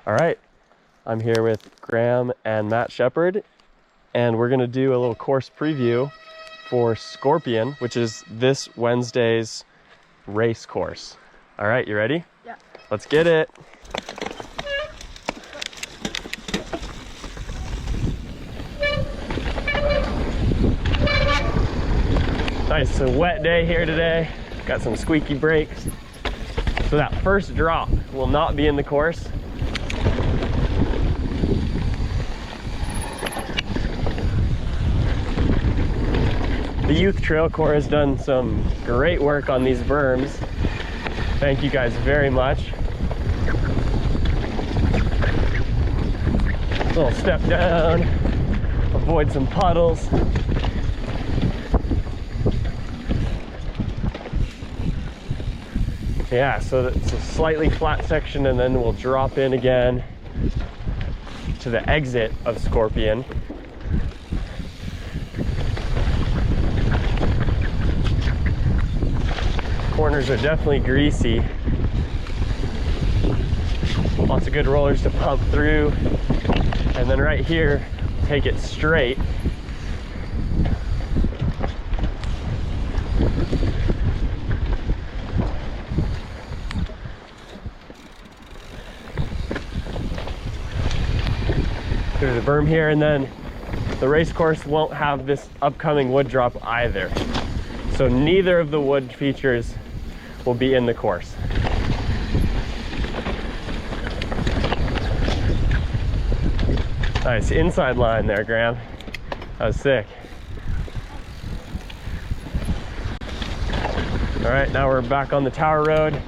All right, I'm here with Grahame and Shepherd, and we're gonna do a little course preview for Scorpion, which is this Wednesday's race course. All right, you ready? Yeah. Let's get it. Nice, a wet day here today. Got some squeaky brakes. So that first drop will not be in the course. The Youth Trail Corps has done some great work on these berms. Thank you guys very much. Little step down, avoid some puddles. Yeah, so it's a slightly flat section, and then we'll drop in again to the exit of Scorpion. Corners are definitely greasy. Lots of good rollers to pump through. And then right here, take it straight. There's a berm here, and then the race course won't have this upcoming wood drop either. So neither of the wood features will be in the course. Nice inside line there, Graham. That was sick. All right, now we're back on the Tower Road,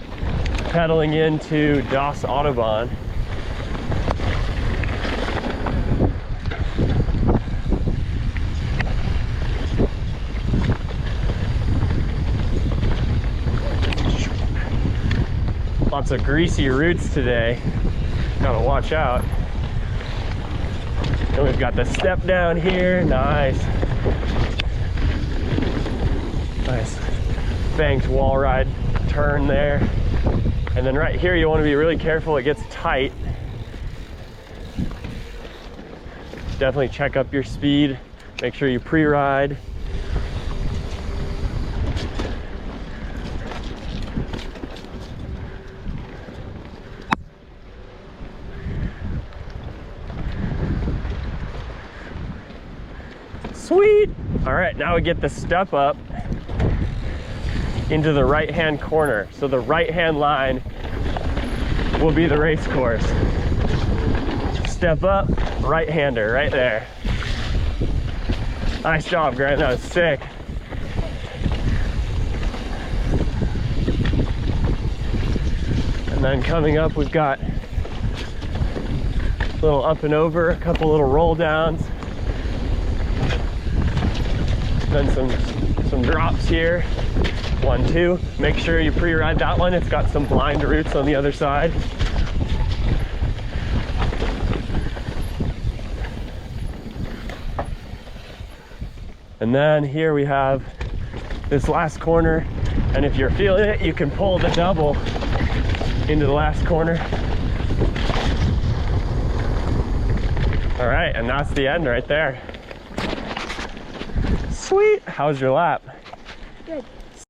pedaling into Das Autobahn. Lots of greasy roots today. Gotta watch out. And we've got the step down here. Nice. Nice banked wall ride turn there. And then right here, you want to be really careful. It gets tight. Definitely check up your speed. Make sure you pre-ride. Sweet. All right, now we get the step up into the right-hand corner. So the right-hand line will be the race course. Step up, right-hander, right there. Nice job, Grant, that was sick. And then coming up, we've got a little up and over, a couple little roll downs. Then some drops here. 1, 2. Make sure you pre-ride that one. It's got some blind roots on the other side. And then here we have this last corner. And if you're feeling it, you can pull the double into the last corner. All right, and that's the end right there. Sweet. How's your lap? Good.